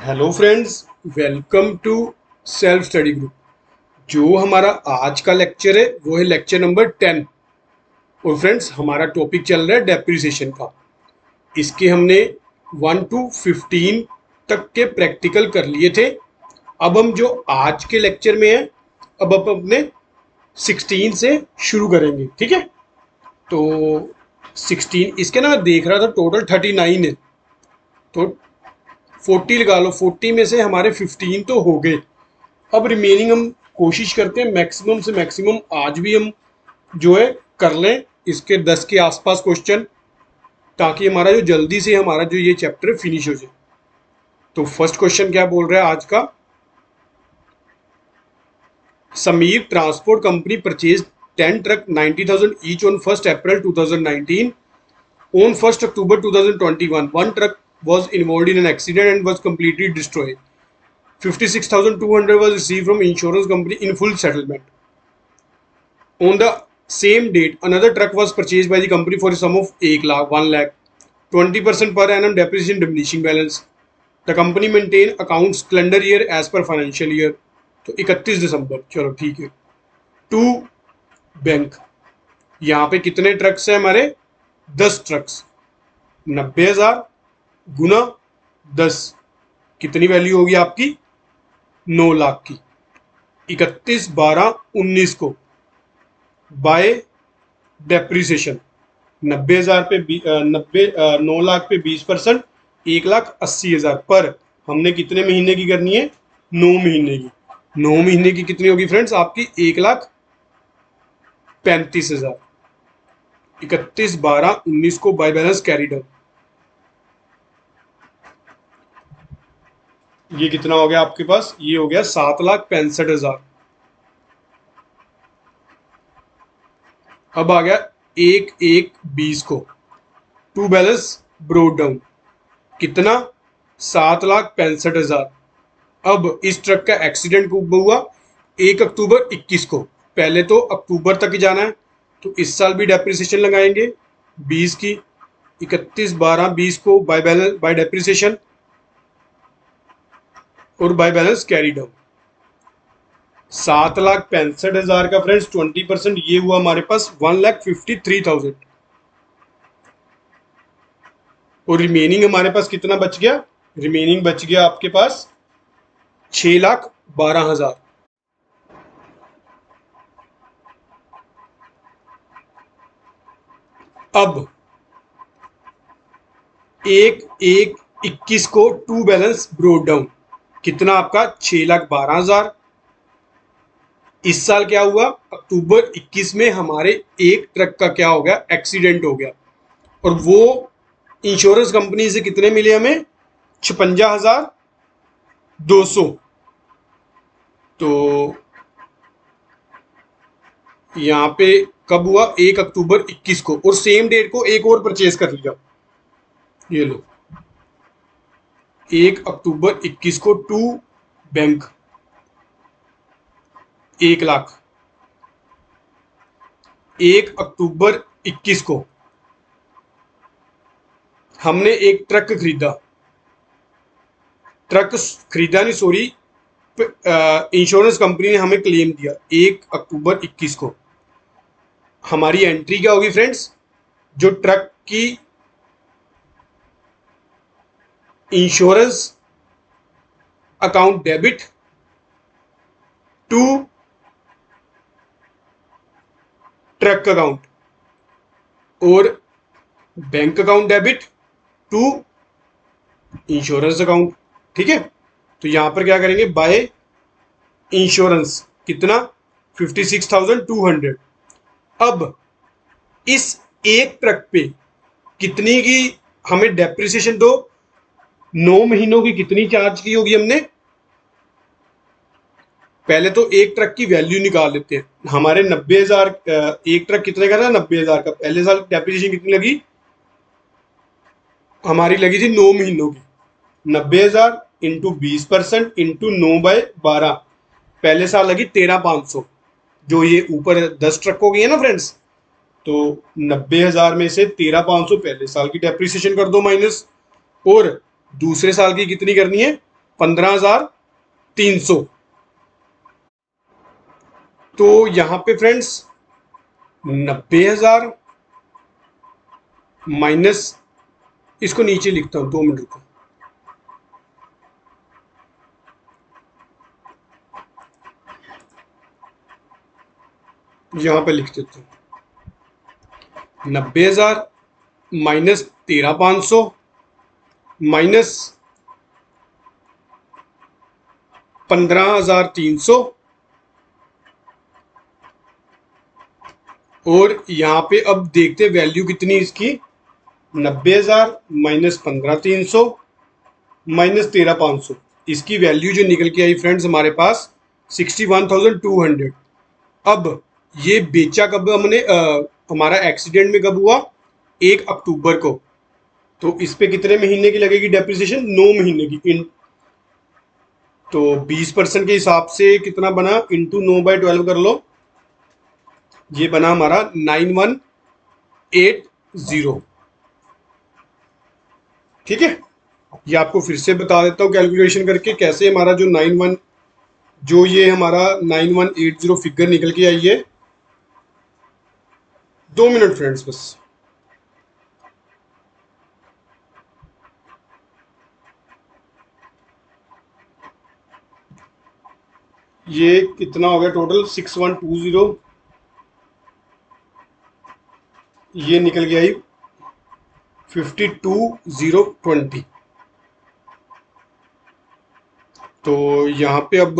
Hello friends, welcome to self study group. जो हमारा आज का लेक्चर है वो है लेक्चर नंबर 10। और फ्रेंड्स, हमारा टॉपिक चल रहा है डेप्रिसिएशन का। इसके हमने 1 to 15 तक के प्रैक्टिकल कर लिए थे। अब हम जो आज के लेक्चर में है, अब अपने 16 से शुरू करेंगे। ठीक है, तो 16 इसके ना देख रहा था टोटल 39 है, तो 40 लगा लो। 40 में से हमारे 15 तो हो गए। अब रिमेनिंग हम कोशिश करते हैं मैक्सिमम से मैक्सिमम आज भी हम जो है कर लें इसके 10 के आसपास क्वेश्चन, ताकि हमारा जो जल्दी से हमारा जो ये चैप्टर फिनिश हो जाए। तो फर्स्ट क्वेश्चन क्या बोल रहा है आज का? Sameer transport company purchase 10 truck 90,000 each on 1 April 2019. On 1 October 2021, one truck was involved in an accident and was completely destroyed. 56,200 was received from insurance company in full settlement. On the same date, another truck was purchased by the company for a sum of 1 lakh, 20% per annum depreciation diminishing balance. The company maintain accounts calendar year as per financial year. तो 31 दिसंबर, चलो ठीक है। To bank, यहाँ पे कितने trucks हैं हमारे? 10 trucks. 90,000 गुना 10, कितनी वैल्यू होगी आपकी? 9 लाख की। 31/12/19 को बाय डेप्रिसिएशन 90,000 पे 9 लाख पे 20%, 1,80,000 पर हमने कितने महीने की करनी है? 9 महीने की। 9 महीने की कितनी होगी फ्रेंड्स आपकी? 1,35,000। 31/12/19 को बाय बैलेंस कैरी डाउन। ये कितना हो गया आपके पास? ये हो गया 7,65,000। अब आ गया 1/1/20 को टू बैलेंस ब्रोड डाउन, कितना? 7,65,000। अब इस ट्रक का एक्सीडेंट कब हुआ? 1 अक्टूबर 21 को। पहले तो अक्टूबर तक ही जाना है, तो इस साल भी डेप्रिसिएशन लगाएंगे 20 की। 31/12/20 को बाय बैलेंस बाय डेप्रिसिएशन और बाय बैलेंस कैरी डाउन। 7,65,000 का फ्रेंड्स 20%, ये हुआ हमारे पास 1,53,000। और रिमेनिंग हमारे पास कितना बच गया? रिमेनिंग बच गया आपके पास 6,12,000। अब 1/1/21 को टू बैलेंस ब्रोड डाउन, कितना आपका? 6,12,000। इस साल क्या हुआ? अक्टूबर 21 में हमारे एक ट्रक का क्या हो गया? एक्सीडेंट हो गया, और वो इंश्योरेंस कंपनी से कितने मिले हमें? 56,200। तो यहाँ पे कब हुआ? 1 अक्टूबर 21 को, और सेम डेट को एक और परचेज कर लिया। ये लो, 1 अक्टूबर 21 को टू बैंक 1 लाख। 1 अक्टूबर 21 को हमने एक ट्रक खरीदा। ट्रक खरीदा नहीं, सॉरी, इंश्योरेंस कंपनी ने हमें क्लेम दिया 1 अक्टूबर 21 को। हमारी एंट्री क्या होगी फ्रेंड्स? जो ट्रक की insurance account debit to truck account, और bank account debit to insurance account. ठीक है, तो यहां पर क्या करेंगे? बाय इंश्योरेंस, कितना? 56,200। अब इस एक ट्रक पे कितनी की हमें डेप्रिसिएशन? तो 9 महीनों की कितनी चार्ज की होगी हमने? पहले तो एक ट्रक की वैल्यू निकाल लेते हैं। हमारे 90,000, एक ट्रक कितने का था? 90,000 का। पहले साल डेप्रिसिएशन कितनी लगी? हमारी लगी थी 9 महीनों की। 90,000 इंटू 20% इंटू 9/12, पहले साल लगी 13,500। जो ये ऊपर 10 ट्रक हो गई है ना फ्रेंड्स, तो 90,000 में से 13,500 पहले साल की डेप्रिसिएशन कर दो माइनस, और दूसरे साल की कितनी करनी है? 15,300। तो यहां पे फ्रेंड्स 90,000 माइनस, इसको नीचे लिखता हूं, 2 मिनट रुको। यहां पे लिख देता हूं 90,000 माइनस 13,500 माइनस 15,300, और यहां पे अब देखते वैल्यू कितनी इसकी, 90,000 माइनस 15,300 माइनस 13,500, इसकी वैल्यू जो निकल के आई फ्रेंड्स हमारे पास 61,200। अब ये बेचा कब हमने, हमारा एक्सीडेंट में कब हुआ, 1 अक्टूबर को। तो इस पे कितने महीने की लगेगी डेप्रिसिएशन, 9 महीने की। तो 20% के हिसाब से कितना बना, इंटू 9/12 कर लो, ये बना हमारा 9180। ठीक है, ये आपको फिर से बता देता हूँ कैलकुलेशन करके कैसे हमारा जो ये हमारा 9180 फिगर निकल के आई है। 2 मिनट फ्रेंड्स बस। ये कितना हो गया टोटल, 6120, ये निकल के आई 52,020। तो यहाँ पे अब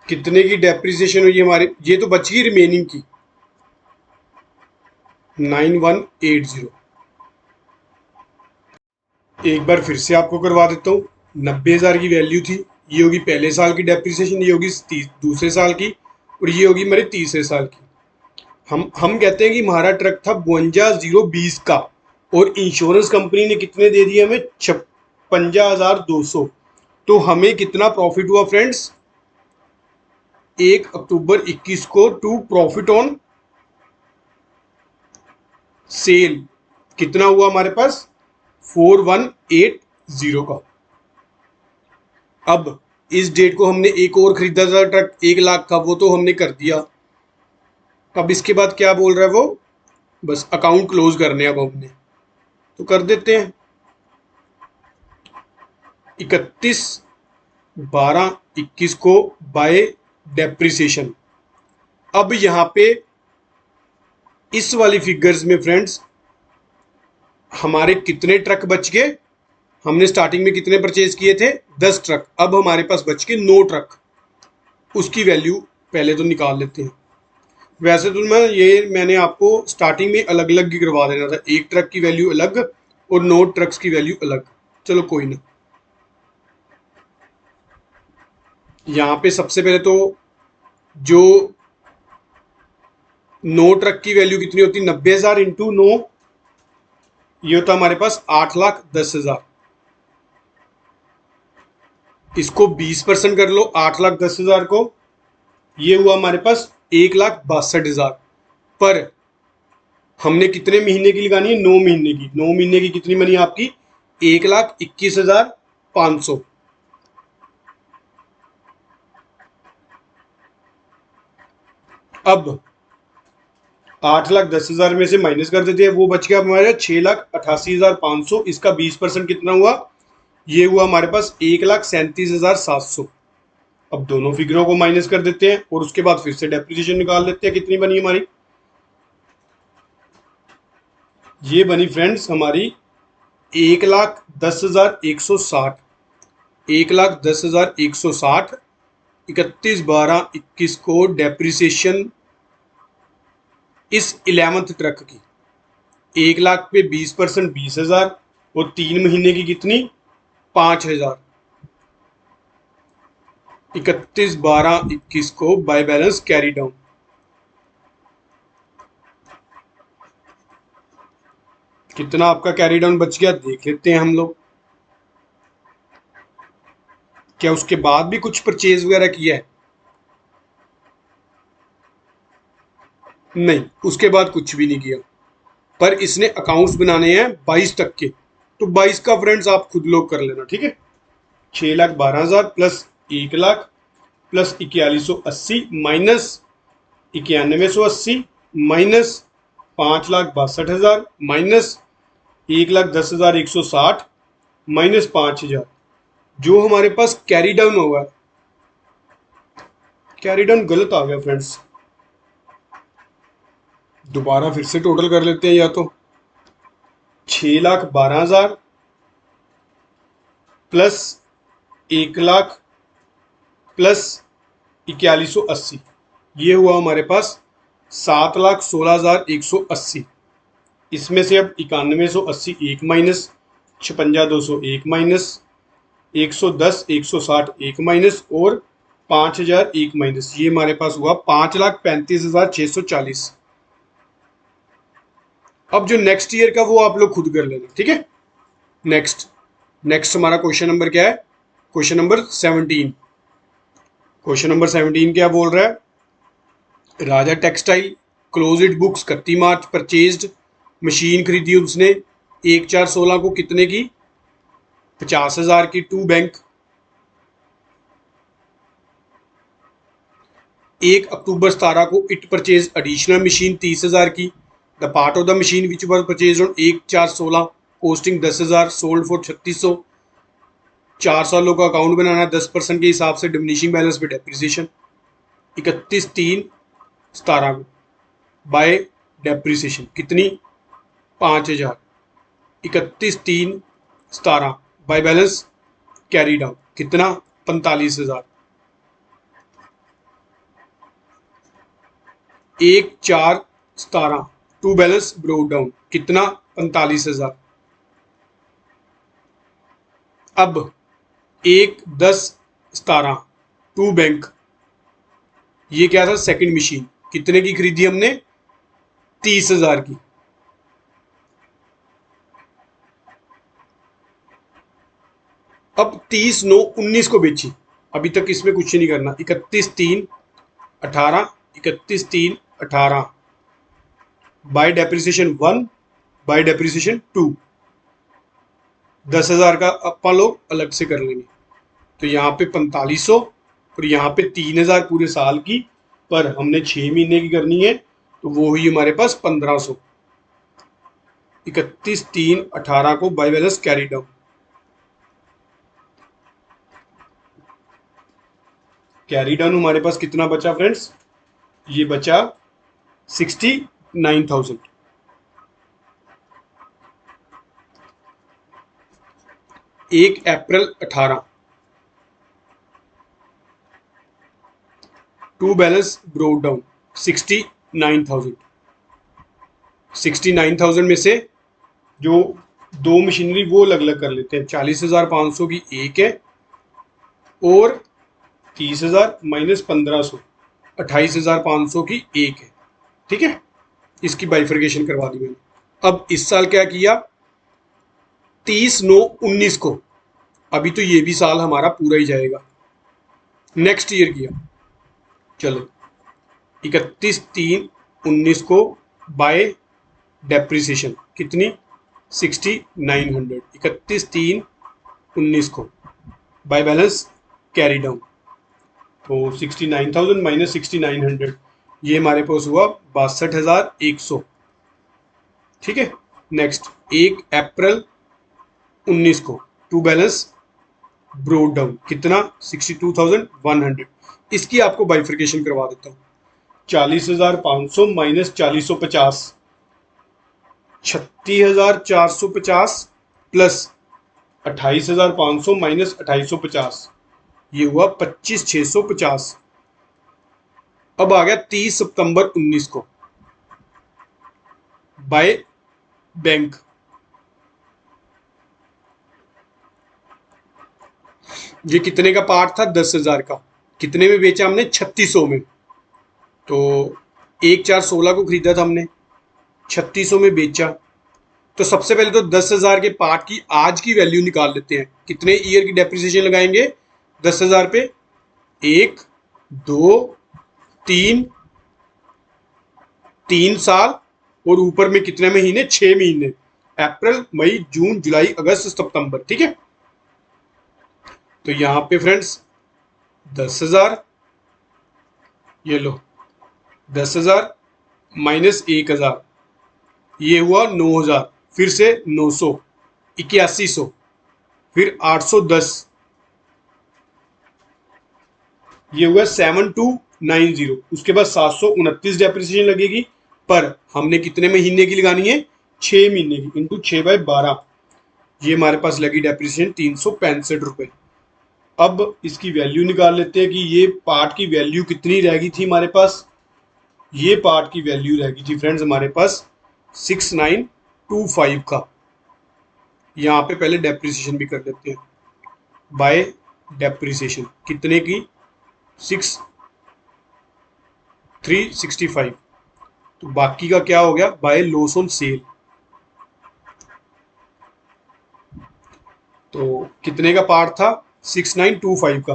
कितने की डेप्रिसिएशन हुई हमारी, ये तो बची रिमेनिंग की 9180। एक बार फिर से आपको करवा देता हूँ। 90,000 की वैल्यू थी, ये होगी पहले साल की डेप्रिसिएशन, ये होगी दूसरे साल की, और ये होगी हमारे तीसरे साल की। हम कहते हैं कि हमारा ट्रक था 52,020 का, और इंश्योरेंस कंपनी ने कितने दे दिए हमें, 56,200। तो हमें कितना प्रॉफिट हुआ फ्रेंड्स, 1 अक्टूबर 21 को टू प्रॉफिट ऑन सेल कितना हुआ हमारे पास, 4180 का। अब इस डेट को हमने एक और खरीदा था ट्रक 1 लाख का, वो तो हमने कर दिया। अब इसके बाद क्या बोल रहा है वो, बस अकाउंट क्लोज करने अब हमने, तो कर देते हैं। 31/12/21 को बाय डेप्रिसिएशन। अब यहां पे इस वाली फिगर्स में फ्रेंड्स हमारे कितने ट्रक बच गए, हमने स्टार्टिंग में कितने परचेज किए थे, 10 ट्रक, अब हमारे पास बच के 9 ट्रक। उसकी वैल्यू पहले तो निकाल लेते हैं। वैसे तो मैंने आपको स्टार्टिंग में अलग अलग ही करवा देना था, एक ट्रक की वैल्यू अलग और 9 ट्रक्स की वैल्यू अलग। चलो कोई ना। यहाँ पे सबसे पहले तो जो 9 ट्रक की वैल्यू कितनी होती, 90,000 इंटू 9, ये होता हमारे पास 8,10,000। इसको 20% कर लो 8,10,000 को, ये हुआ हमारे पास 1,62,000। पर हमने कितने महीने की लगानी है, 9 महीने की। 9 महीने की कितनी बनी आपकी, 1,21,500। अब 8,10,000 में से माइनस कर देते हैं, वो बच गया हमारे 6,88,500। इसका 20% कितना हुआ, ये हुआ हमारे पास 1,37,700। अब दोनों फिगरों को माइनस कर देते हैं और उसके बाद फिर से डेप्रिसिएशन निकाल लेते हैं, कितनी बनी हमारी, ये बनी फ्रेंड्स हमारी 1,10,160। 1,10,160 31/12/21 को डेप्रिसिएशन इस 11th ट्रक की 1,00,000 पे 20% 20,000, और 3 महीने की कितनी, 5,000। 31/12/21 को बाय बैलेंस कैरी डाउन। कितना आपका कैरी डाउन बच गया देख लेते हैं हम लोग। क्या उसके बाद भी कुछ परचेज वगैरह किया है, नहीं, उसके बाद कुछ भी नहीं किया। पर इसने अकाउंट्स बनाने हैं 22 तक के, तो 22 का फ्रेंड्स आप खुद लोग कर लेना, ठीक है। 6,12,000 plus 1,00,000 plus 4180 minus 9180 minus 5,62,000 minus 1,10,160 minus 5,000। जो हमारे पास कैरी डाउन होगा, कैरी डाउन गलत आ गया फ्रेंड्स, दोबारा फिर से टोटल कर लेते हैं। या तो 6,12,000 प्लस 1,00,000 प्लस 4180, ये हुआ हमारे पास 7,16,180। इसमें से अब 9180 एक माइनस, 56,200 एक माइनस, 110 160 एक माइनस और 5,000 एक माइनस, ये हमारे पास हुआ 5,35,640। अब जो नेक्स्ट ईयर का वो आप लोग खुद कर लेना, ठीक है। नेक्स्ट हमारा क्वेश्चन नंबर क्या है? Question number 17। क्वेश्चन नंबर 17 क्या बोल रहा है? Raja textile close it books 31 March purchased, machine खरीदी उसने 1/4/16 को कितने की? 50,000 की टू बैंक। 1 अक्टूबर 17 को इट परचेज एडिशनल मशीन 30,000 की। The part of the machine which was purchase on 1/4/16 costing 10,000 sold for 3600। 4 सालों का अकाउंट बनाना, 10% के हिसाब से डिमिनिशिंग बैलेंस पे डेप्रिसिएशन 31/3/17 को बाय डेप्रिसिएशन कितनी? 5,000। 31/3/17 बाय बैलेंस कैरी डाउन कितना? 45,000। 1/4/17 टू बैलेंस ब्रोड डाउन कितना? 45,000। अब 1/10/17 टू बैंक, ये क्या था? सेकंड मशीन कितने की खरीदी हमने? 30,000 की। अब 30/9/19 को बेची, अभी तक इसमें कुछ नहीं करना। 31/3/18 31/3/18 बाय डेप्रिसिएशन 1 बाय डेप्रिसिएशन 2। 10,000 का अपन लोग अलग से कर लेंगे, तो यहाँ पे 4500 और यहाँ पे 3,000 पूरे साल की, पर हमने 6 महीने की करनी है, तो वो हुई हमारे पास 1,500। 31/3/18 को by balance carry down. Carry down हमारे पास कितना बचा फ्रेंड्स? ये बचा 69,000। 1 April 18 to balance brought down 69,000। 69,000 में से जो दो मशीनरी वो अलग अलग कर लेते हैं। 40,500 की एक है और 30,000 माइनस 1,500 28,500 की एक है, ठीक है। इसकी बाइफर्केशन करवा दी मैंने। अब इस साल क्या किया? 30/9/19 को, अभी तो ये भी साल हमारा पूरा ही जाएगा। नेक्स्ट ईयर किया, चलो 31/3/19 को बाय डेप्रिसिएशन कितनी? 6,900। 31/3/19 को बाय बैलेंस कैरी डाउन, तो 69,000 माइनस 6,900, ये हमारे पास हुआ 62,100, ठीक है। नेक्स्ट 1 अप्रैल 19 को टू बैलेंस ब्रोड डाउन कितना? 62,100। इसकी आपको बाइफर्केशन करवा देता हूँ। 40,500 माइनस 4,150, 36,450 प्लस 28,500 माइनस 2,850, ये हुआ 25,650। अब आ गया 30 सितंबर 19 को बाय बैंक, ये कितने का पार्ट था? 10,000 का। कितने में बेचा हमने? 3600 में। तो 1/4/16 को खरीदा था हमने, 3600 में बेचा। तो सबसे पहले तो 10,000 के पार्ट की आज की वैल्यू निकाल लेते हैं। कितने ईयर की डेप्रिसिएशन लगाएंगे 10,000 पे? 1 2 3 3 साल और ऊपर में कितने महीने? 6 महीने, अप्रैल मई जून जुलाई अगस्त सितंबर, ठीक है। तो यहाँ पे फ्रेंड्स 10,000, ये लो 10,000 माइनस 1,000, ये हुआ 9,000, फिर से 900, 8100, फिर 810, ये हुआ 7290। उसके बाद 729 डेप्रिसिएशन लगेगी, पर हमने कितने महीने की लगानी है? 6 महीने की, इंटू 6/12, ये हमारे पास लगी डेप्रिसिएशन 365 रुपए। अब इसकी वैल्यू निकाल लेते हैं कि ये पार्ट की वैल्यू कितनी रह गई थी हमारे पास। ये पार्ट की वैल्यू रह गई थी फ्रेंड्स हमारे पास 6925 का। यहाँ पे पहले डेप्रिसिएशन भी कर लेते हैं, बाय डेप्रिसिएशन कितने की? 6365। तो बाकी का क्या हो गया? By loss on sale. तो कितने का पार्ट था? 6925 का,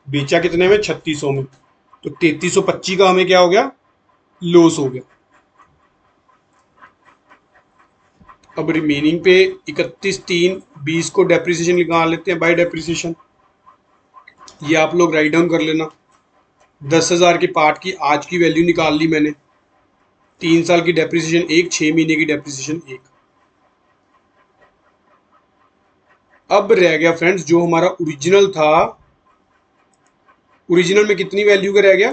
बेचा कितने में? 3600 में। तो 3325 का हमें क्या हो गया? लॉस हो गया। अब रिमेनिंग पे 31/3/20 को डेप्रिसिएशन निकाल लेते हैं बाय डेप्रिसिएशन। ये आप लोग राइट डाउन कर लेना। 10,000 के पार्ट की आज की वैल्यू निकाल ली मैंने, 3 साल की डेप्रिसिएशन 1, 6 महीने की डेप्रिसिएशन 1। अब रह गया फ्रेंड्स जो हमारा ओरिजिनल था, ओरिजिनल में कितनी वैल्यू का रह गया?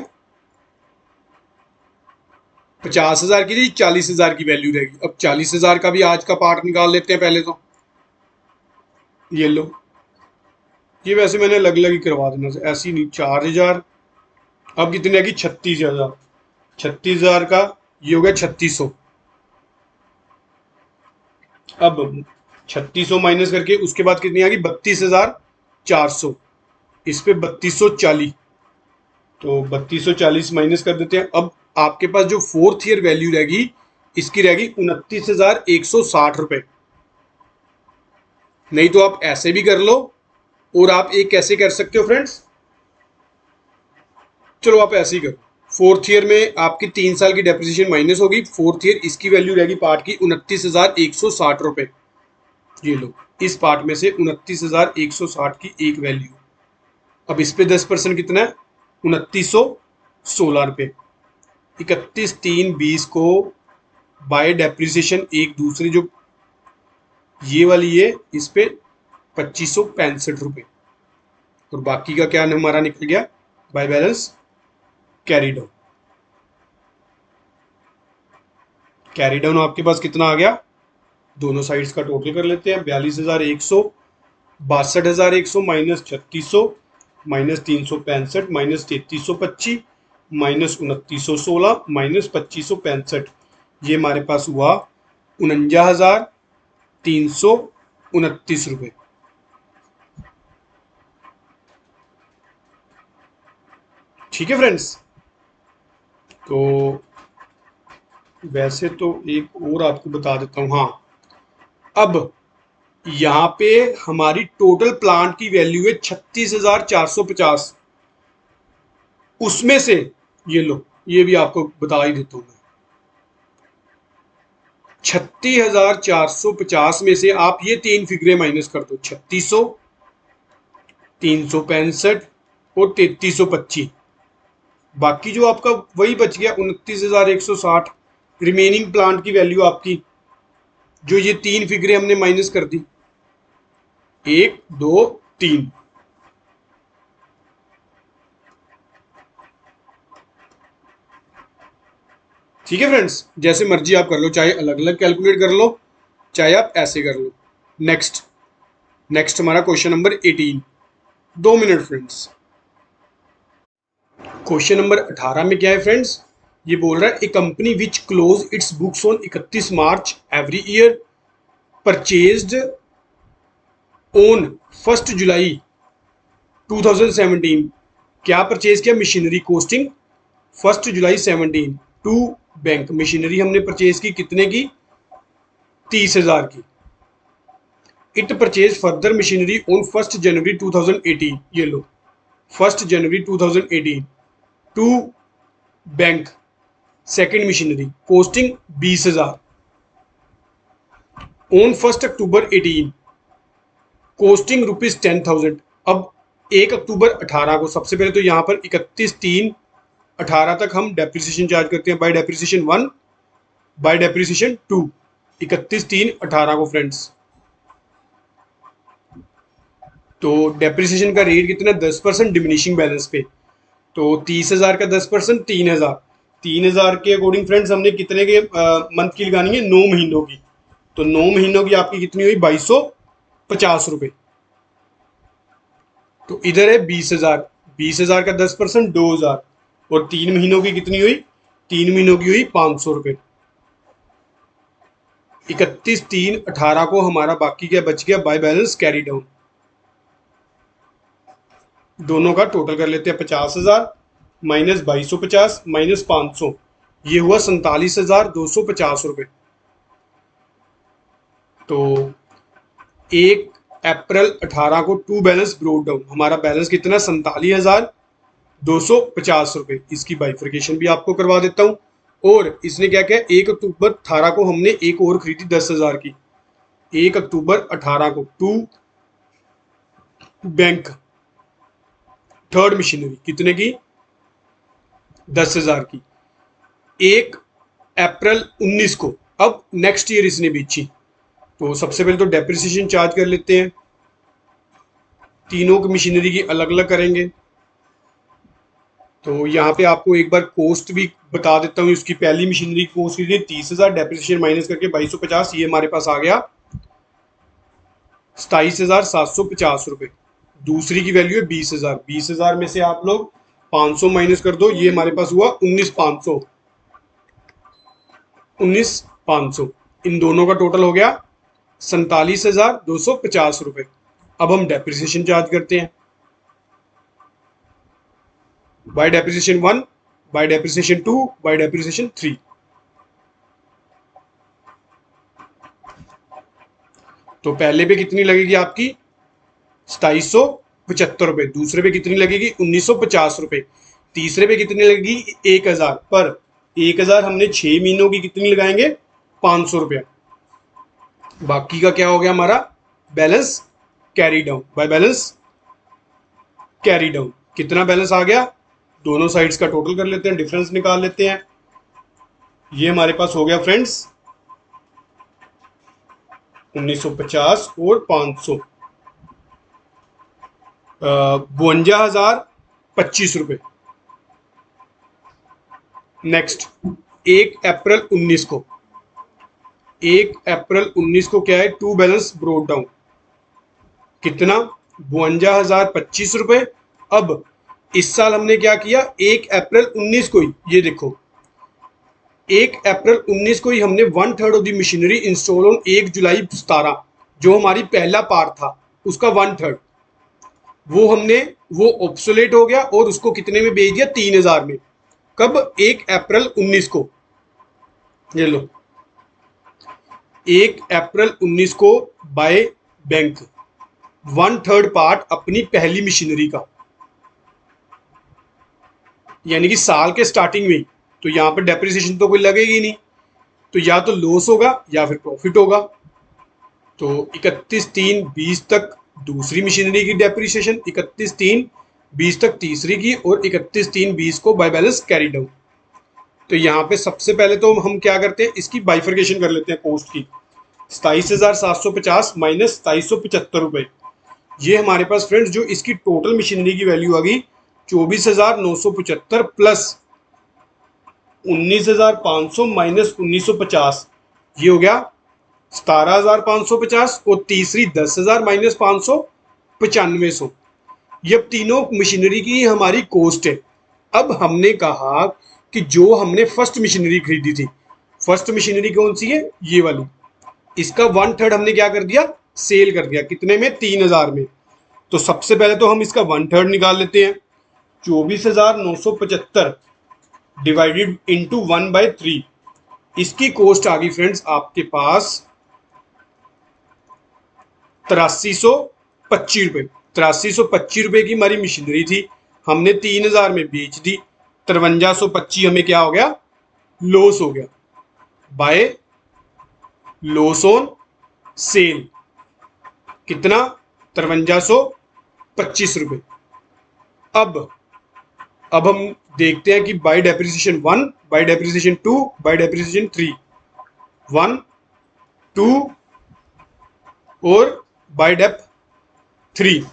50,000 की थी, 40,000 की वैल्यू रहेगी। अब 40,000 का भी आज का पार्ट निकाल लेते हैं पहले तो। ये लो, ये वैसे मैंने अलग अलग ही करवा देना, ऐसी नहीं। 4,000, अब कितनी आएगी? 36,000। 36,000 का ये हो गया 3600। अब 3600 माइनस करके उसके बाद कितनी आ गई? 32,400। इस पे 3240, तो 3240 माइनस कर देते हैं। अब आपके पास जो फोर्थ ईयर वैल्यू रहेगी, इसकी रहेगी 29,160 रुपए। नहीं तो आप ऐसे भी कर लो, और आप एक कैसे कर सकते हो फ्रेंड्स? चलो आप ऐसे ही करो। फोर्थ ईयर में आपकी 3 साल की डेप्रिसिएशन माइनस होगी, फोर्थ ईयर इसकी वैल्यू रहेगी पार्ट की 29,160 रुपए। ये लो, इस पार्ट में से 29,160 की एक वैल्यू। अब इस पे 10% कितना है? 2,916 रुपये। 31/3/20 को बाय डेप्रिसिएशन एक दूसरी जो ये वाली है, इस पे 2,565 रुपये। और बाकी का क्या हमारा निकल गया? By balance carry down. Carry down आपके पास कितना आ गया? दोनों साइड्स का टोटल कर लेते हैं। 42,100, 62,100 minus 3,600 minus 365 minus 3,325 minus 2,916 minus 2,565, ये हमारे पास हुआ 49,329 रुपये। ठीक है फ्रेंड्स। तो वैसे तो एक और आपको बता देता हूं। हाँ, अब यहाँ पे हमारी टोटल प्लांट की वैल्यू है 36,450। उसमें से ये लो, ये भी आपको बता ही देता हूं मैं। 36,450 में से आप ये तीन फिगरे माइनस कर दो, 3,600, 365 और 3,325। बाकी जो आपका वही बच गया 29,160। रिमेनिंग प्लांट की वैल्यू आपकी, जो ये तीन फिगरे हमने माइनस कर दी, 1, 2, 3। ठीक है फ्रेंड्स, जैसे मर्जी आप कर लो, चाहे अलग अलग कैलकुलेट कर लो, चाहे आप ऐसे कर लो। नेक्स्ट नेक्स्ट हमारा question number 18। 2 minute friends. Question number 18 में क्या है फ्रेंड्स? ये बोल रहा है a company which close its books on 31 March every year purchased on 1 July 2017। क्या परचेज किया? Machinery costing 1 July 17 to bank. Machinery हमने परचेज की कितने की? 30,000 की। It purchase further machinery on 1 January 2018। ये लो, 1 January 2018 to bank second machinery costing 20,000। On 1 October 18 costing ₹10,000। अब 1 अक्टूबर 18 को सबसे पहले तो यहाँ पर 31/3/18 तक हम डेप्रिसिएशन चार्ज करते हैं बाय डेप्रिसिएशन 1, बाय डेप्रिसिएशन 2, 31/3/18 को फ्रेंड्स। तो डेप्रिसिएशन का रेट कितना, 10% डिमिनिशिंग बैलेंस पे। तो 30,000 का 10%, 3,000। 3,000 के अकॉर्डिंग फ्रेंड्स हमने कितने के मंथ की लगानी है, 9 महीनों की। तो 9 महीनों की आपकी कितनी हुई, 2250 रुपये। तो इधर है 20,000, 20,000 का 10%, 2,000। और 3 महीनों की कितनी हुई, 3 महीनों की हुई 500 रुपये। 31/3/18 को हमारा बाकी क्या बच गया, बाय बैलेंस कैरी डाउन। दोनों का टोटल कर लेते हैं, 50,000 माइनस 2250 माइनस 500, ये हुआ 47,250 रुपये। तो 1 अप्रैल 18 को टू बैलेंस ब्रोक डाउन, हमारा बैलेंस कितना, 47,250 रुपये। इसकी बाइफर्केशन भी आपको करवा देता हूँ। और इसने क्या किया, 1 अक्टूबर 18 को हमने एक और खरीदी 10,000 की। 1 अक्टूबर 18 को टू बैंक थर्ड मशीनरी कितने की, 10,000 की। 1 अप्रैल 19 को, अब नेक्स्ट ईयर इसने बेची। तो सबसे पहले तो डेप्रिसिएशन चार्ज कर लेते हैं, तीनों की मशीनरी की अलग अलग करेंगे। तो यहाँ पे आपको एक बार कोस्ट भी बता देता हूँ। इसकी पहली मशीनरी की कोस्ट की 30,000, डेप्रिसिएशन माइनस करके 2250, ये हमारे पास आ गया 27,750 रुपये। दूसरी की वैल्यू है 20,000, 20,000 में से आप लोग 500 माइनस कर दो, ये हमारे पास हुआ 19,500, 19,500। इन दोनों का टोटल हो गया 47,250 रुपये। अब हम डेप्रिसिएशन चार्ज करते हैं, bye depreciation 1, bye depreciation 2, bye depreciation 3। तो पहले पे कितनी लगेगी आपकी, 2775 रुपये। दूसरे पे कितनी लगेगी, 1950 रुपये। तीसरे पे कितनी लगेगी, 1,000। पर 1,000 हमने 6 महीनों की कितनी लगाएंगे, 500 रुपया। बाकी का क्या हो गया हमारा, balance carry down, by balance carry down. कितना बैलेंस आ गया, दोनों साइड्स का टोटल कर लेते हैं, डिफरेंस निकाल लेते हैं। ये हमारे पास हो गया फ्रेंड्स 1950 और 500, 52,025 रुपये। नेक्स्ट 1 अप्रैल 19 को, 1 अप्रैल 19 को क्या है, टू बैलेंस ब्रोक डाउन, कितना, 52,025 रुपये। अब इस साल हमने क्या किया, 1 अप्रैल 19 को ही, ये देखो 1 अप्रैल 19 को ही हमने 1/3 of the machinery install on 1 July 17, जो हमारी पहला पार्ट था उसका 1/3, वो हमने, वो ऑब्सोलेट हो गया और उसको कितने में बेच दिया, 3,000 में। कब, 1 अप्रैल 19 को। ये लो 1 अप्रैल 19 को बाय बैंक 1/3 पार्ट अपनी पहली मशीनरी का, यानी कि साल के स्टार्टिंग में ही। तो यहां पर डेप्रिसिएशन तो कोई लगेगी नहीं, तो या तो लॉस होगा या फिर प्रॉफिट होगा। तो 31/3/20 तक दूसरी मशीनरी की डेप्रिसिएशन, 31/3/20 तक तीसरी की, और 31/3/20 को बाय बैलेंस कैरी डाउन। तो यहाँ पे सबसे पहले तो हम क्या करते हैं, इसकी बाइफर्केशन कर लेते हैं कोस्ट की। 27,750 माइनस 2,775 रुपये, ये हमारे पास फ्रेंड्स जो इसकी टोटल मशीनरी की वैल्यू आ गई 24,975 प्लस 19,500 माइनस 1,950, ये हो गया 17,550। और तीसरी 10,000 माइनस 500, 9500। ये तीनों मशीनरी की हमारी कॉस्ट है। अब हमने कहा कि जो हमने फर्स्ट मशीनरी खरीदी थी, फर्स्ट मशीनरी कौन सी है, ये वाली, इसका 1/3 हमने क्या कर दिया, सेल कर दिया, कितने में, 3,000 में। तो सबसे पहले तो हम इसका 1/3 निकाल लेते हैं, 24,975 डिवाइडेड इंटू 1/3। इसकी कॉस्ट आ गई फ्रेंड्स आपके पास 8325 रुपये। 8325 रुपये की हमारी मशीनरी थी, हमने 3,000 में बेच दी, 5325 हमें क्या हो गया, लॉस हो गया, बाय लॉस ऑन सेल। कितना, 5325 रुपये। अब हम देखते हैं कि bye depreciation 1, bye depreciation 2, bye depreciation 3, 1, 2 और बाय डेप 3।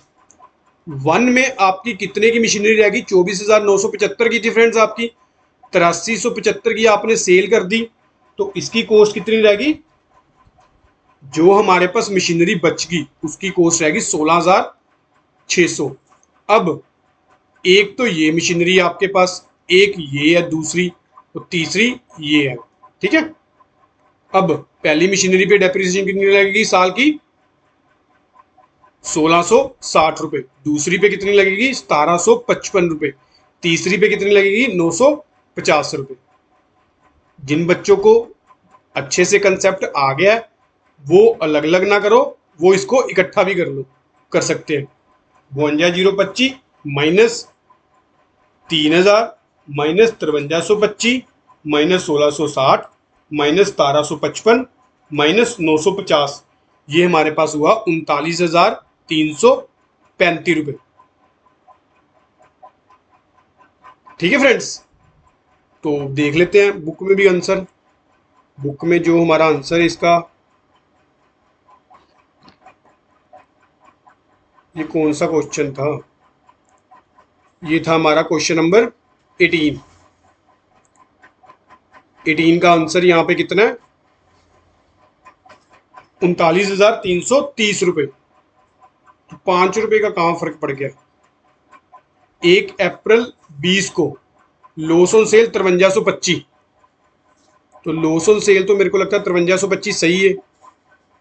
1 में आपकी कितने की मशीनरी रहेगी? 24,975 की थी फ्रेंड्स आपकी। 8375 की आपने सेल कर दी, तो इसकी कॉस्ट कितनी रहेगी? जो हमारे पास मशीनरी बच गई उसकी कॉस्ट रहेगी 16,600। अब एक तो ये मशीनरी आपके पास, एक ये है दूसरी, और तीसरी ये है, ठीक है। अब पहली मशीनरी पे डेप्रिसिएशन कितनी लगेगी साल की? 1660 रुपए। दूसरी पे कितनी लगेगी? 1755 रुपए। तीसरी पे कितनी लगेगी? 950 रुपए। जिन बच्चों को अच्छे से कंसेप्ट आ गया है वो अलग अलग ना करो, वो इसको इकट्ठा भी कर सकते हैं। 52,025 minus 3,000 minus 53,525 minus 1,660 minus 1,755 minus 950, ये हमारे पास हुआ 39,335 रुपए। ठीक है फ्रेंड्स, तो देख लेते हैं बुक में भी आंसर। बुक में जो हमारा आंसर है इसका, ये कौन सा क्वेश्चन था? ये था हमारा क्वेश्चन नंबर 18। 18 का आंसर यहाँ पे कितना है? 39,330 रुपए। तो 5 रुपए का कहाँ फर्क पड़ गया? 1 अप्रैल 20 को लॉस ऑन सेल 5325। तो लॉस ऑन सेल तो मेरे को लगता है 5325 सही है,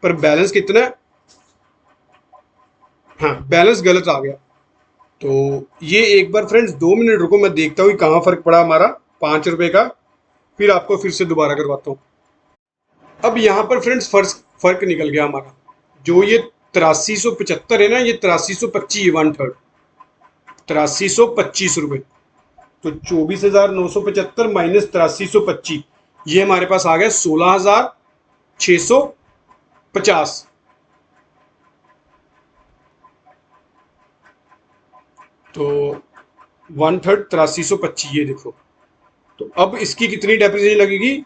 पर बैलेंस कितना है? हाँ, बैलेंस गलत आ गया। तो ये एक बार फ्रेंड्स 2 मिनट रुको, मैं देखता हूँ कहाँ फर्क पड़ा हमारा 5 रुपए का, फिर आपको फिर से दोबारा करवाता हूँ। अब यहाँ पर फ्रेंड्स फर्क निकल गया हमारा। जो ये 8375 है ना, ये 8325 1/3, 8325 रुपए। तो 24,975 माइनस 8325, ये हमारे पास आ गया 16,650। तो 1/3 8325, ये देखो। तो अब इसकी कितनी डेप्रिसिएशन लगेगी?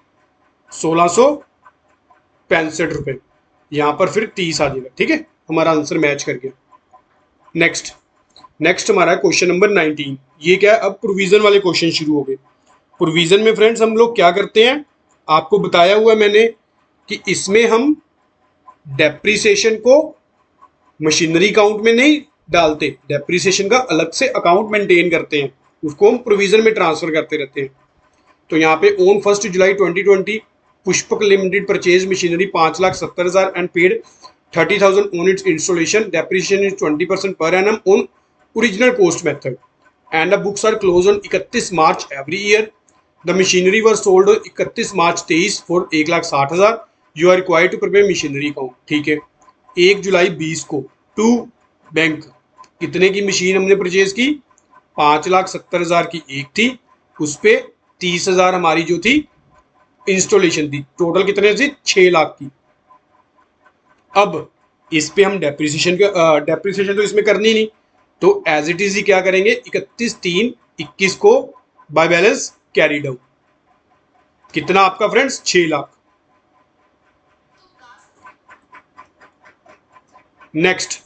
1665 रुपए। यहां पर फिर 30 आ जाएगा, ठीक है। हमारा आंसर मैच कर गया। नेक्स्ट हमारा क्वेश्चन नंबर 19। ये क्या है? अब प्रोविजन वाले क्वेश्चन शुरू हो गए। प्रोविजन में फ्रेंड्स हम लोग क्या करते हैं, आपको बताया हुआ मैंने कि इसमें हम डेप्रिसिएशन को मशीनरी अकाउंट में नहीं डालते, डेप्रिसिएशन का अलग से अकाउंट मेंटेन करते हैं, उसको हम प्रोविजन में ट्रांसफर करते रहते हैं। तो यहाँ पे ऑन 1 जुलाई 2020 Pushpak limited purchase machinery 5,70,000 and paid 30,000 on its installation, depreciation is 20% per annum on original cost method and the books are close on 31 March every year. The machinery were sold 31 March 23 for 1,60,000। You are required to prepare machinery account, ठीक है। 1 जुलाई 20 को to bank कितने की machine हमने purchase की? 5,70,000 की एक थी, उस पर 30,000 हमारी जो थी इंस्टॉलेशन थी। टोटल कितने थी? 6 लाख की। अब इस पे हम डेप्रिसिएशन तो इसमें करनी नहीं, तो एज इट इज ही क्या करेंगे, 31/3/21 को बाय बैलेंस कैरी डाउन। कितना आपका फ्रेंड्स? 6 लाख। नेक्स्ट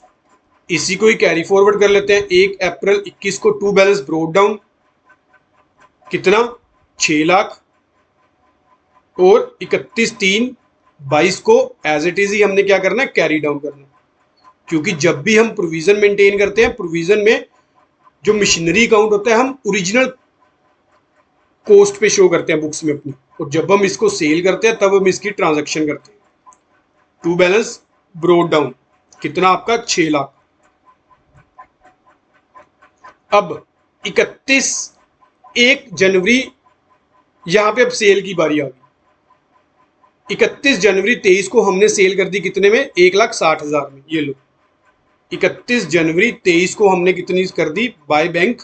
इसी को ही कैरी फॉरवर्ड कर लेते हैं। 1 अप्रैल 21 को टू बैलेंस ब्रोड डाउन, कितना? 6 लाख। और 31/3/22 को एज इट इज ही हमने क्या करना है? कैरी डाउन करना है। क्योंकि जब भी हम प्रोविजन मेंटेन करते हैं, प्रोविजन में जो मशीनरी अकाउंट होता है हम ओरिजिनल कॉस्ट पे शो करते हैं बुक्स में अपनी, और जब हम इसको सेल करते हैं तब हम इसकी ट्रांजैक्शन करते हैं। टू बैलेंस ब्रोड डाउन, कितना आपका? 6 लाख। अब 1 जनवरी यहां पे अब सेल की बारी आ गई। 31 जनवरी 23 को हमने सेल कर दी कितने में? 1,60,000 में। ये लो, 31 जनवरी 23 को हमने कितनी कर दी बाय बैंक?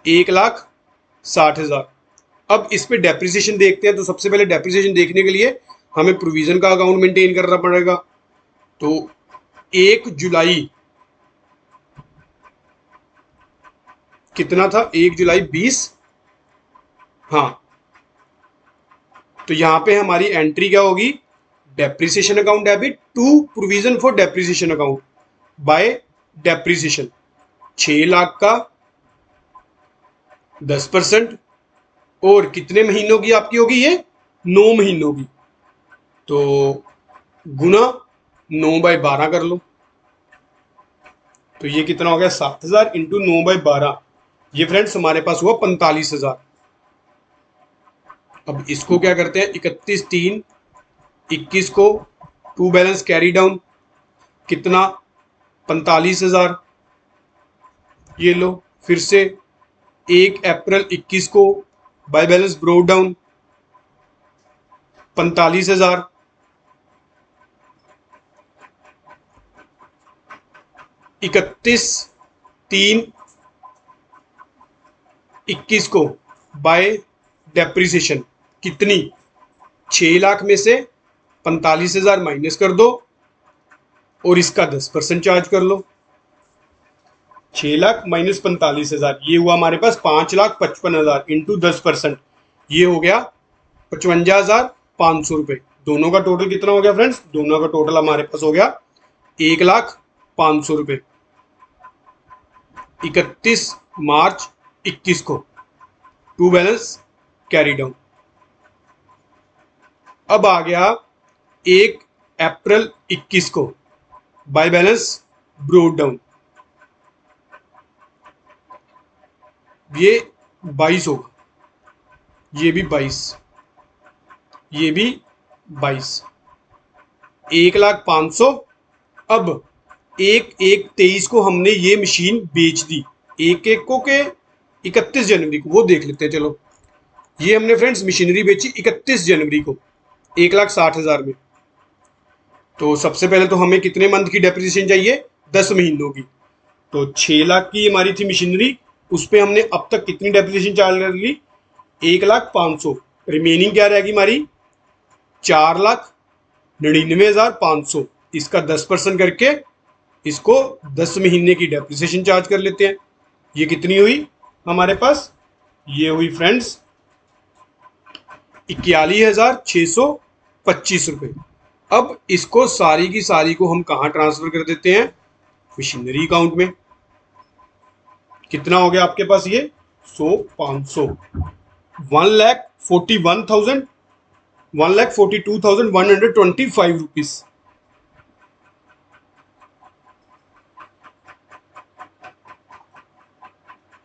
1,60,000। अब इस पे डेप्रिसिएशन देखते हैं। तो सबसे पहले डेप्रिसिएशन देखने के लिए हमें प्रोविजन का अकाउंट मेंटेन करना पड़ेगा। तो 1 जुलाई कितना था 1 जुलाई 20। हाँ, तो यहाँ पे हमारी एंट्री क्या होगी, depreciation account debit to provision for depreciation account by depreciation. 6 lakh का 10%, और कितने महीनों की आपकी होगी ये, 9 महीनों की। तो गुना 9/12 कर लो, तो ये कितना हो गया 7,000 इंटू 9/12। ये फ्रेंड्स हमारे पास हुआ 45,000। अब इसको क्या करते हैं, 31/3/21 को टू बैलेंस कैरी डाउन, कितना 45,000। ये लो फिर से 1 अप्रैल 21 को बाय बैलेंस ब्रोड डाउन 45,000। 31/3/21 को बाय डेप्रिसिएशन कितनी, 6 लाख में से 45,000 माइनस कर दो और इसका 10% चार्ज कर लो। 6 लाख माइनस 45,000, ये हुआ हमारे पास 5,55,000 इंटू 10%, ये हो गया 55,500 रुपये। दोनों का टोटल कितना हो गया फ्रेंड्स, दोनों का टोटल हमारे पास हो गया 1,05,000 रुपये। 31 मार्च 21 को टू बैलेंस कैरी डाउन। अब आ गया 1 अप्रैल 21 को बाय बैलेंस ब्रोड डाउन, ये 22 होगा, ये भी 22, ये भी 22, 1,05,000। अब 1/1/23 को हमने ये मशीन बेच दी, 1/1 को के 31 जनवरी को, वो देख लेते हैं। चलो, ये हमने फ्रेंड्स मशीनरी बेची 31 जनवरी को 1,60,000 में। तो सबसे पहले तो हमें कितने मंथ की डेप्रिसिएशन चाहिए, 10 महीनों की। तो 6 लाख की हमारी थी मशीनरी, उस पर हमने अब तक कितनी डेप्रिसिएशन चार्ज कर ली, 1,05,000। रिमेनिंग क्या रहेगी हमारी, 4,99,500। इसका 10% करके इसको 10 महीने की डेप्रिसिएशन चार्ज कर लेते हैं। ये कितनी हुई हमारे पास, ये हुई फ्रेंड्स 41,625 रुपये। अब इसको सारी की सारी को हम कहाँ ट्रांसफर कर देते हैं, मशीनरी अकाउंट में। कितना हो गया आपके पास ये, 500, 1,42,125 रुपीज।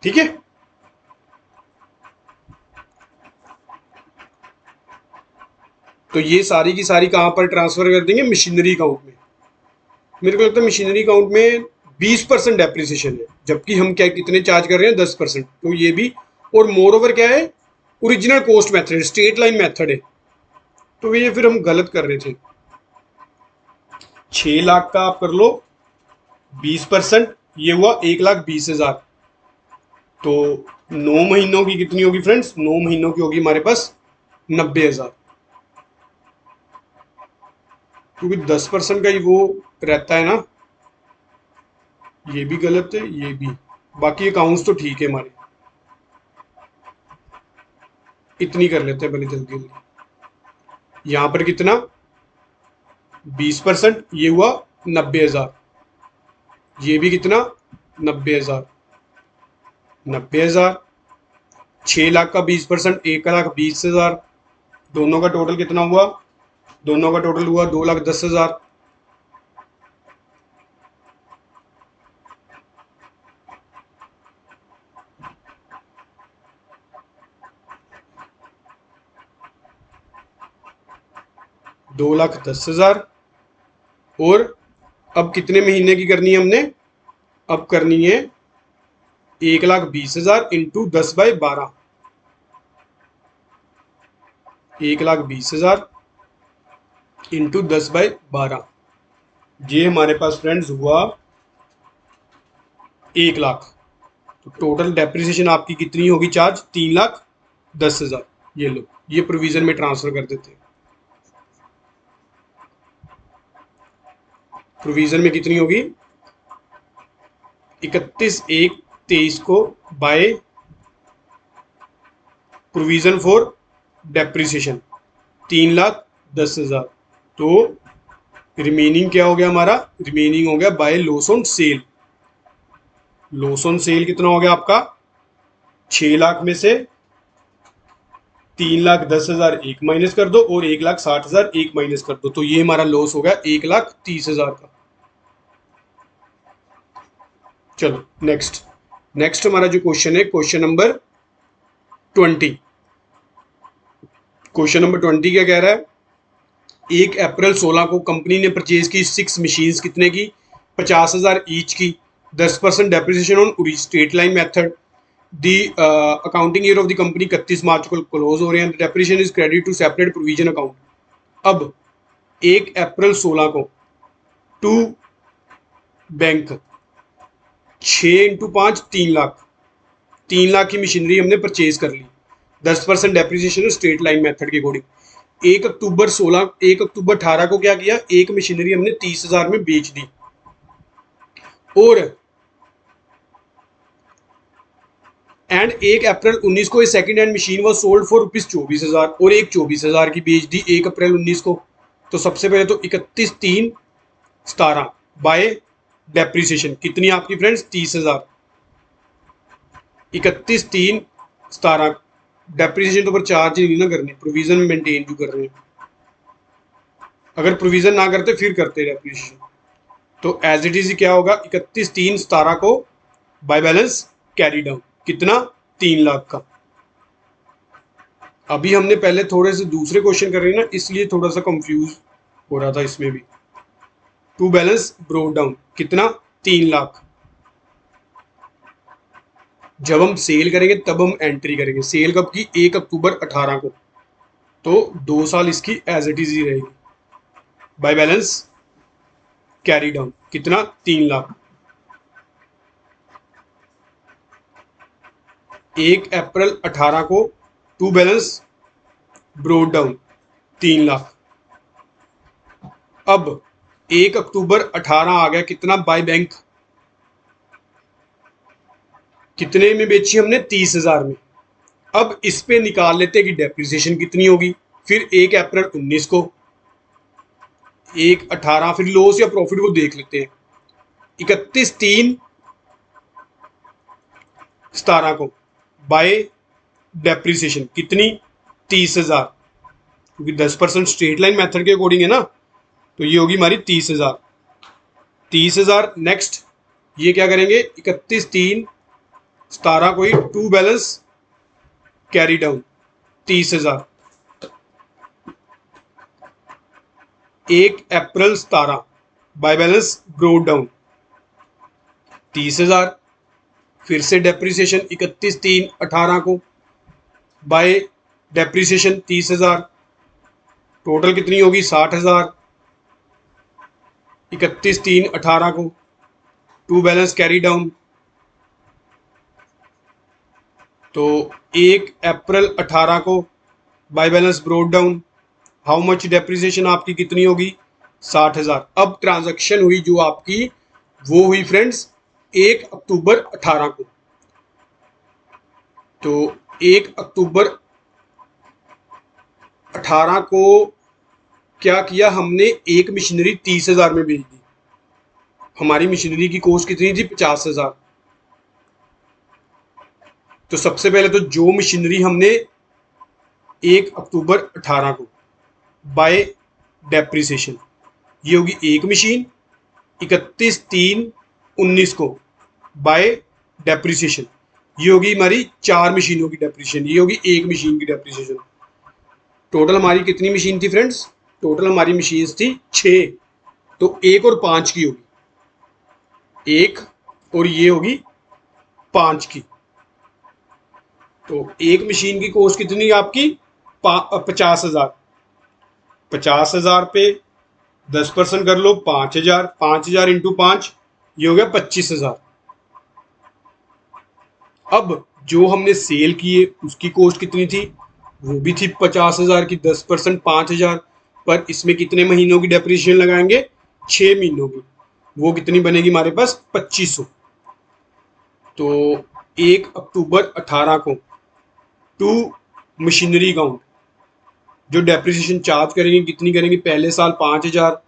ठीक है, तो ये सारी की सारी कहां पर ट्रांसफर कर देंगे, मशीनरी अकाउंट में। मेरे को लगता है मशीनरी अकाउंट में 20% डेप्रिसिएशन है, जबकि हम क्या कितने चार्ज कर रहे हैं, 10%। तो ये भी, और मोर ओवर क्या है, original cost method, straight line method है। तो ये फिर हम गलत कर रहे थे। 6 लाख का आप कर लो 20%, ये हुआ 1,20,000। तो 9 महीनों की कितनी होगी फ्रेंड्स, 9 महीनों की होगी हमारे पास 90,000, क्योंकि 10% का ही वो रहता है ना। ये भी गलत है, ये भी, बाकी अकाउंट्स तो ठीक है हमारे। इतनी कर लेते हैं पहले जल्दी जल्दी। यहां पर कितना, 20%, ये हुआ 90,000। ये भी कितना, 90,000, 90,000। 6 लाख का 20%, 1,20,000। दोनों का टोटल कितना हुआ, दोनों का टोटल हुआ 2,10,000। $2,10,000। और अब कितने महीने की करनी है हमने, अब करनी है 1,20,000 इंटू 10/12। 1,20,000 इंटू 10/12, ये हमारे पास फ्रेंड्स हुआ 1 लाख। तो टोटल डेप्रिसिएशन आपकी कितनी होगी चार्ज, 3,10,000। ये लो, ये प्रोविजन में ट्रांसफर कर देते हैं। प्रोविजन में कितनी होगी, 31/1/23 23 को बाय प्रोविजन फॉर डेप्रिसिएशन 3,10,000। तो रिमेनिंग क्या हो गया हमारा, रिमेनिंग हो गया by loss on sale. Loss on sale कितना हो गया आपका, 6 लाख में से 3,10,000 एक माइनस कर दो और 1,60,000 एक माइनस कर दो, तो ये हमारा लॉस हो गया 1,30,000 का। चलो नेक्स्ट, नेक्स्ट हमारा जो क्वेश्चन है क्वेश्चन नंबर 20। क्वेश्चन नंबर 20 क्या कह रहा है, 1 अप्रैल 16 को कंपनी ने परचेज की 6 मशीन्स कितने की, 50,000 ईच की, 10% depreciation on straight line method. The accounting year of the company 31 March को क्लोज हो रहे हैं, depreciation is credit to separate provision account. अब 1 अप्रैल 16 को to bank 6 into 5 3 lakh, 3 lakh की मशीनरी हमने परचेज कर ली, 10% डेप्रिसिएशन स्ट्रेट लाइन मेथड के अकॉर्डिंग। 1 अक्टूबर 18 को क्या किया, एक मशीनरी हमने 30,000 में बेच दी, और 1 अप्रैल 19 को second hand machine was sold for ₹24,000 और एक 24,000 की बेच दी 1 अप्रैल 19 को। तो सबसे पहले तो 31/3/17 बाय डेप्रिसिएशन कितनी आपकी फ्रेंड्स, 30,000। 31/3/17 डेप्रिसिएशन तो पर चार्ज नहीं ना करनी, प्रोविजन मेंटेन जो कर रहे हैं, अगर प्रोविजन ना करते फिर करते डेप्रिसिएशन। तो एज इट इज क्या होगा, 31/3/17 को बाय बैलेंस कैरी डाउन कितना, 3 लाख का। अभी हमने पहले थोड़े से दूसरे क्वेश्चन कर रहे हैं ना, इसलिए थोड़ा सा कंफ्यूज हो रहा था इसमें भी। टू बैलेंस ब्रोड डाउन कितना, 3 लाख। जब हम सेल करेंगे तब हम एंट्री करेंगे, सेल कब की, 1 अक्टूबर 18 को, तो 2 साल इसकी एज इट इज ही रहेगी। बाय बैलेंस कैरी डाउन कितना, 3 लाख। 1 अप्रैल 18 को to balance brought down 3 lakh. अब 1 अक्टूबर 18 आ गया कितना, बाय बैंक कितने में बेची हमने, 30,000 में। अब इस पे निकाल लेते हैं कि डेप्रिसिएशन कितनी होगी। फिर 1 अप्रैल 19 को 1/18, फिर लॉस या प्रॉफिट वो देख लेते हैं। 31/3/17 को बाय डेप्रिसिएशन कितनी, 30,000, क्योंकि 10% स्ट्रेट लाइन मेथड के अकॉर्डिंग है ना, तो ये होगी हमारी 30,000। 30,000 नेक्स्ट ये क्या करेंगे, 31/3/17 को ही to balance carry down 30,000। 1 April 17 by balance brought down 30,000। फिर से डेप्रिसिएशन 31/3/18 को बाय डेप्रिसिएशन 30,000, टोटल कितनी होगी, 60,000। 31/3/18 को टू बैलेंस कैरी डाउन, तो 1 अप्रैल 18 को bye balance brought down, how much depreciation आपकी कितनी होगी, 60,000। अब ट्रांजैक्शन हुई जो आपकी वो हुई फ्रेंड्स 1 अक्टूबर 18 को। तो 1 अक्टूबर 18 को क्या किया हमने, एक मशीनरी 30,000 में बेच दी। हमारी मशीनरी की कॉस्ट कितनी थी, 50,000। तो सबसे पहले तो जो मशीनरी हमने 1 अक्टूबर 18 को बाय डेप्रिसिएशन, ये होगी एक मशीन। 31/3/19 को बाय डेप्रिसिएशन, ये होगी हमारी 4 मशीनों की डेप्रिसिएशन, ये होगी एक मशीन की डेप्रिसिएशन। टोटल हमारी कितनी मशीन थी फ्रेंड्स, टोटल हमारी मशीन थी 6, तो 1 और 5 की होगी, 1 और ये होगी 5 की। तो एक मशीन की कॉस्ट कितनी आपकी, 50,000। 50,000 पे 10% कर लो, 5,000, 5,000 इंटू 5, ये हो गया 25,000। अब जो हमने सेल किए उसकी कॉस्ट कितनी थी, वो भी थी 50,000 की, 10% 5,000, पर इसमें कितने महीनों की डेप्रिसिएशन लगाएंगे, 6 महीनों की, वो कितनी बनेगी हमारे पास, 2,500। तो 1 अक्टूबर 18 को टू मशीनरी अकाउंट जो डेप्रिसिएशन चार्ज करेंगे कितनी करेंगे, पहले साल 5,000,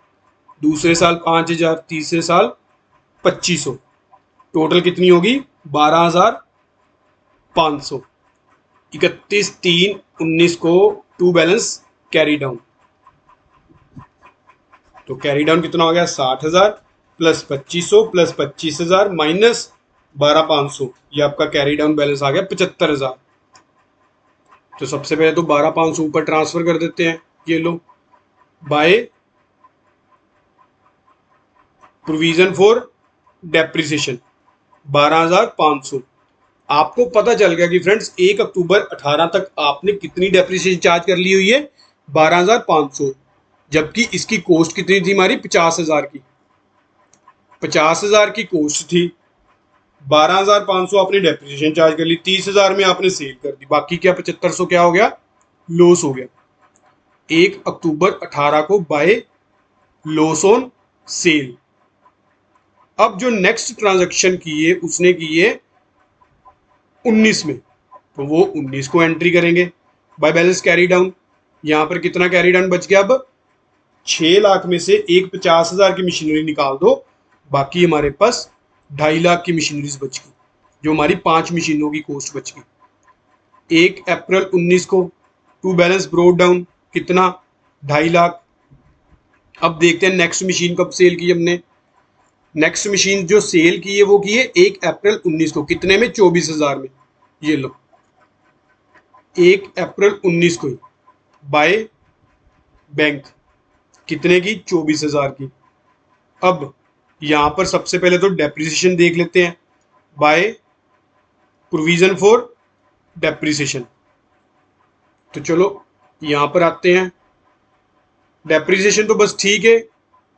दूसरे साल 5,000, तीसरे साल 2,500, टोटल कितनी होगी 12,500। 31/3/19 को टू बैलेंस कैरी डाउन, तो कैरी डाउन कितना हो गया 60,000 प्लस 2,500 प्लस 25,000 माइनस 12,500, ये आपका कैरी डाउन बैलेंस आ गया 75,000। तो सबसे पहले तो 12,500 ऊपर ट्रांसफर कर देते हैं, ये लो बाय प्रोविजन फॉर डेप्रिसिएशन 12,500। आपको पता चल गया कि फ्रेंड्स 1 अक्टूबर 18 तक आपने कितनी डेप्रिसिएशन चार्ज कर ली हुई है 12,500, जबकि इसकी कॉस्ट कितनी थी हमारी 50,000 की। 50,000 की कॉस्ट थी, 12,500 आपने डेप्रिसिएशन चार्ज कर ली, 30,000 में आपने सेल कर दी, बाकी क्या 7,500 क्या हो गया लॉस हो गया। 1 अक्टूबर 18 को बाय लॉस ऑन सेल। अब जो नेक्स्ट ट्रांजैक्शन की है उसने की है 19 में, तो वो 19 को एंट्री करेंगे बाय बैलेंस कैरी डाउन। यहां पर कितना कैरी डाउन बच गया, अब 6 लाख में से एक 50,000 की मशीनरी निकाल दो, बाकी हमारे पास 2.5 लाख की मशीनरीज बच गई, जो हमारी 5 मशीनों की कॉस्ट बच गई। 1 अप्रैल 19 को टू बैलेंस ब्रोड डाउन कितना 2.5 लाख। अब देखते हैं नेक्स्ट मशीन कब सेल की हमने। नेक्स्ट मशीन जो सेल की है वो की है 1 अप्रैल 19 को, कितने में 24,000 में, ये लो 1 अप्रैल 19 को बाय बैंक कितने की 24,000 की। अब यहां पर सबसे पहले तो डेप्रिसिएशन देख लेते हैं बाय प्रोविजन फॉर डेप्रिसिएशन। तो चलो यहां पर आते हैं, डेप्रिसिएशन तो बस ठीक है,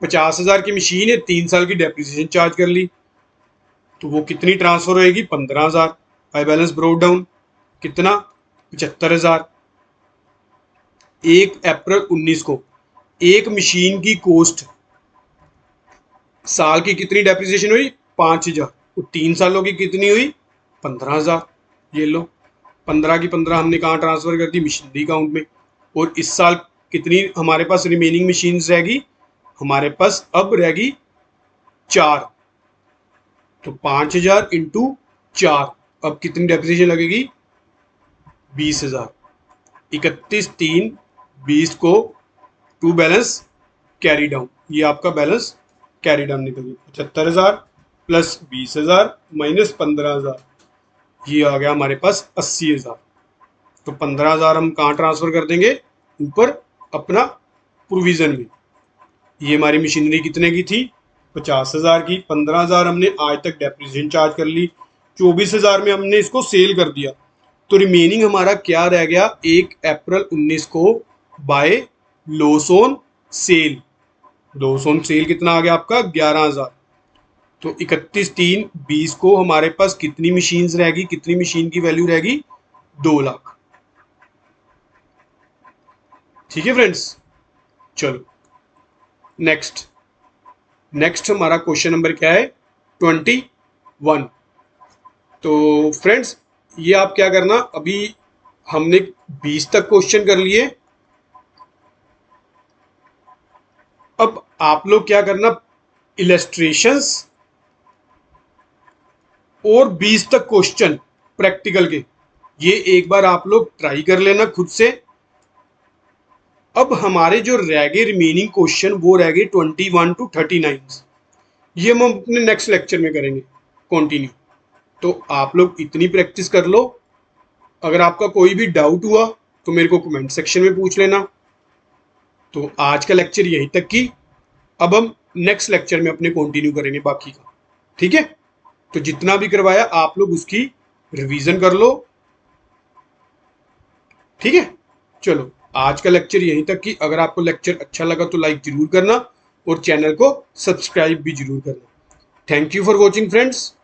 50,000 की मशीन है, 3 साल की डेप्रिसिएशन चार्ज कर ली, तो वो कितनी ट्रांसफर होएगी 15,000 बाय बैलेंस ब्रोड डाउन कितना 75,000। 1 अप्रैल 19 को एक मशीन की कॉस्ट साल की कितनी डेप्रिसिएशन हुई 5,000, तो 3 सालों की कितनी हुई 15,000, ये लो 15 की 15 हमने कहाँ ट्रांसफर कर दी मशीनरी अकाउंट में। और इस साल कितनी हमारे पास रिमेनिंग मशीन रहेगी, हमारे पास अब रहेगी 4, तो 5,000 इंटू 4, अब कितनी डेप्रिसिएशन लगेगी 20,000। 31/3/20 को टू बैलेंस कैरी डाउन, ये आपका बैलेंस कैरी डाउन निकल गया 75,000 प्लस 20,000 माइनस 15,000, ये आ गया हमारे पास 80,000। तो 15,000 हम कहाँ ट्रांसफर कर देंगे ऊपर अपना प्रोविजन में। ये हमारी मशीनरी कितने की थी 50,000 की, 15,000 हमने आज तक डेप्रिसिएशन चार्ज कर ली, 24,000 में हमने इसको सेल कर दिया, तो रिमेनिंग हमारा क्या रह गया 1 अप्रैल 19 को by loss on sale. Loss on sale कितना आ गया आपका 11,000। तो 31/3/20 को हमारे पास कितनी मशीन्स रहेगी, कितनी मशीन की वैल्यू रहेगी 2 लाख। ठीक है फ्रेंड्स, चलो नेक्स्ट हमारा क्वेश्चन नंबर क्या है 21। तो फ्रेंड्स ये आप क्या करना, अभी हमने 20 तक क्वेश्चन कर लिए, अब आप लोग क्या करना इलस्ट्रेशंस और 20 तक क्वेश्चन प्रैक्टिकल के, ये एक बार आप लोग ट्राई कर लेना खुद से। अब हमारे जो रह गए रिमेनिंग क्वेश्चन वो रह गए 21 to 39, ये हम अपने नेक्स्ट लेक्चर में करेंगे कंटिन्यू। तो आप लोग इतनी प्रैक्टिस कर लो, अगर आपका कोई भी डाउट हुआ तो मेरे को कमेंट सेक्शन में पूछ लेना। तो आज का लेक्चर यहीं तक की, अब हम नेक्स्ट लेक्चर में अपने कंटिन्यू करेंगे बाकी का, ठीक है। तो जितना भी करवाया आप लोग उसकी रिवीजन कर लो, ठीक है। चलो आज का लेक्चर यहीं तक की, अगर आपको लेक्चर अच्छा लगा तो लाइक जरूर करना और चैनल को सब्सक्राइब भी जरूर करना। Thank you for watching friends.